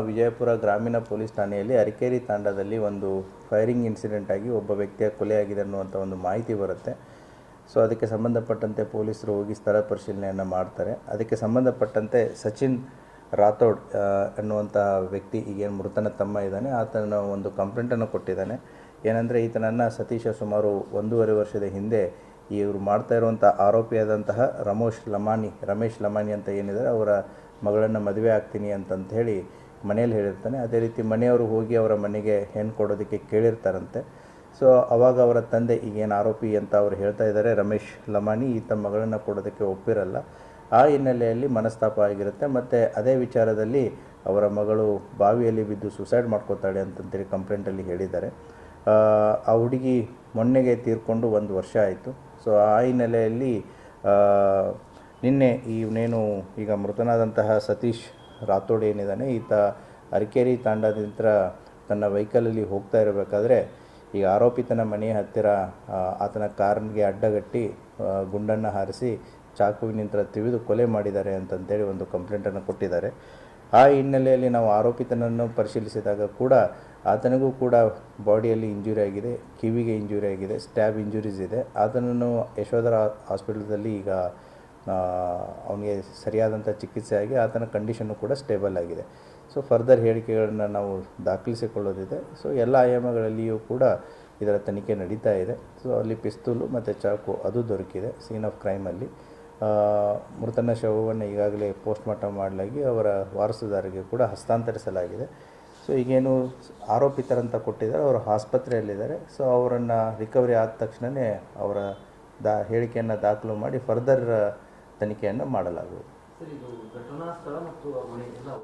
ವಿಜಯಪುರ ಗ್ರಾಮೀಣ ಪೊಲೀಸ್ ಠಾಣೆಯಲ್ಲಿ ಅರಕೇರಿ ತಾಂಡದಲ್ಲಿ ಒಂದು ಫೈರಿಂಗ್ ಇನ್ಸಿಡೆಂಟ್ ಆಗಿ ಒಬ್ಬ ವ್ಯಕ್ತಿಯ ಕೊಲೆಯಾಗಿದೆ ಅನ್ನುವಂಥ ಒಂದು ಮಾಹಿತಿ ಬರುತ್ತೆ. ಸೊ ಅದಕ್ಕೆ ಸಂಬಂಧಪಟ್ಟಂತೆ ಪೊಲೀಸರು ಹೋಗಿ ಸ್ಥಳ ಪರಿಶೀಲನೆಯನ್ನು ಮಾಡ್ತಾರೆ. ಅದಕ್ಕೆ ಸಂಬಂಧಪಟ್ಟಂತೆ ಸಚಿನ್ ರಾಥೋಡ್ ಅನ್ನುವಂಥ ವ್ಯಕ್ತಿ ಈಗೇನು ಮೃತನ ತಮ್ಮ ಇದ್ದಾನೆ, ಆತನ ಒಂದು ಕಂಪ್ಲೇಂಟನ್ನು ಕೊಟ್ಟಿದ್ದಾನೆ. ಏನಂದರೆ ಈತನನ್ನು ಸತೀಶ ಸುಮಾರು 1.5 ವರ್ಷದ ಹಿಂದೆ ಇವರು ಮಾಡ್ತಾ ಇರುವಂಥ ಆರೋಪಿಯಾದಂತಹ ರಮೇಶ್ ಲಮಾನಿ ಅಂತ ಏನಿದ್ದಾರೆ ಅವರ ಮಗಳನ್ನು ಮದುವೆ ಆಗ್ತೀನಿ ಅಂತಂತ ಹೇಳಿ ಮನೆಯಲ್ಲಿ ಹೇಳಿರ್ತಾನೆ. ಅದೇ ರೀತಿ ಮನೆಯವರು ಹೋಗಿ ಅವರ ಮನೆಗೆ ಹೆಣ್ಣು ಕೊಡೋದಕ್ಕೆ ಕೇಳಿರ್ತಾರಂತೆ. ಸೊ ಅವಾಗ ಅವರ ತಂದೆ ಈಗೇನು ಆರೋಪಿ ಅಂತ ಅವರು ಹೇಳ್ತಾ ಇದ್ದಾರೆ ರಮೇಶ್ ಲಮಾನಿ, ಈತ ಮಗಳನ್ನು ಕೊಡೋದಕ್ಕೆ ಒಪ್ಪಿರಲ್ಲ. ಆ ಹಿನ್ನೆಲೆಯಲ್ಲಿ ಮನಸ್ತಾಪ ಆಗಿರುತ್ತೆ. ಮತ್ತು ಅದೇ ವಿಚಾರದಲ್ಲಿ ಅವರ ಮಗಳು ಬಾವಿಯಲ್ಲಿ ಬಿದ್ದು ಸುಸೈಡ್ ಮಾಡ್ಕೋತಾಳೆ ಅಂತಂತೇಳಿ ಕಂಪ್ಲೇಂಟಲ್ಲಿ ಹೇಳಿದ್ದಾರೆ. ಆ ಹುಡುಗಿ ಮೊನ್ನೆಗೆ ತೀರ್ಕೊಂಡು 1 ವರ್ಷ ಆಯಿತು. ಸೊ ಆ ಹಿನ್ನೆಲೆಯಲ್ಲಿ ನಿನ್ನೆ ಇವನೇನು ಈಗ ಮೃತನಾದಂತಹ ಸತೀಶ್ ರಾಥೋಡ್ ಏನಿದ್ದಾನೆ, ಈತ ಅರಕೇರಿ ತಾಂಡದಿಂದ ತನ್ನ ವೆಹಿಕಲಲ್ಲಿ ಹೋಗ್ತಾ ಇರಬೇಕಾದ್ರೆ ಈಗ ಆರೋಪಿತನ ಮನೆಯ ಹತ್ತಿರ ಆತನ ಕಾರ್ಗೆ ಅಡ್ಡಗಟ್ಟಿ ಗುಂಡನ್ನು ಹಾರಿಸಿ ಚಾಕುವಿನಿಂದ ತಿವಿದು ಕೊಲೆ ಮಾಡಿದ್ದಾರೆ ಅಂತಂತೇಳಿ ಒಂದು ಕಂಪ್ಲೇಂಟನ್ನು ಕೊಟ್ಟಿದ್ದಾರೆ. ಆ ಹಿನ್ನೆಲೆಯಲ್ಲಿ ನಾವು ಆರೋಪಿತನನ್ನು ಪರಿಶೀಲಿಸಿದಾಗ ಕೂಡ ಆತನಿಗೂ ಕೂಡ ಬಾಡಿಯಲ್ಲಿ ಇಂಜುರಿ ಆಗಿದೆ, ಕಿವಿಗೆ ಇಂಜುರಿ ಆಗಿದೆ, ಸ್ಟ್ಯಾಬ್ ಇಂಜುರೀಸ್ ಇದೆ. ಆತನನ್ನು ಯಶೋಧರ ಹಾಸ್ಪಿಟಲ್ದಲ್ಲಿ ಈಗ ಅವನಿಗೆ ಸರಿಯಾದಂಥ ಚಿಕಿತ್ಸೆ ಆಗಿ ಆತನ ಕಂಡೀಷನ್ನು ಕೂಡ ಸ್ಟೇಬಲ್ ಆಗಿದೆ. ಸೊ ಫರ್ದರ್ ಹೇಳಿಕೆಗಳನ್ನು ನಾವು ದಾಖಲಿಸಿಕೊಳ್ಳೋದಿದೆ. ಸೊ ಎಲ್ಲ ಆಯಾಮಗಳಲ್ಲಿಯೂ ಕೂಡ ಇದರ ತನಿಖೆ ನಡೀತಾ ಇದೆ. ಸೊ ಅಲ್ಲಿ ಪಿಸ್ತೂಲು ಮತ್ತು ಚಾಕು ಅದು ದೊರಕಿದೆ ಸೀನ್ ಆಫ್ ಕ್ರೈಮಲ್ಲಿ. ಮೃತನ ಶವವನ್ನು ಈಗಾಗಲೇ ಪೋಸ್ಟ್ ಮಾರ್ಟಮ್ ಮಾಡಲಾಗಿ ಅವರ ವಾರಸುದಾರರಿಗೆ ಕೂಡ ಹಸ್ತಾಂತರಿಸಲಾಗಿದೆ. ಸೊ ಈಗೇನು ಆರೋಪಿತರಂತ ಕೊಟ್ಟಿದ್ದಾರೆ ಅವರು ಆಸ್ಪತ್ರೆಯಲ್ಲಿದ್ದಾರೆ. ಸೊ ಅವರನ್ನು ರಿಕವರಿ ಆದ ತಕ್ಷಣವೇ ಅವರ ಹೇಳಿಕೆಯನ್ನು ದಾಖಲು ಮಾಡಿ ಫರ್ದರ್ ತನಿಖೆಯನ್ನು ಮಾಡಲಾಗುವುದು.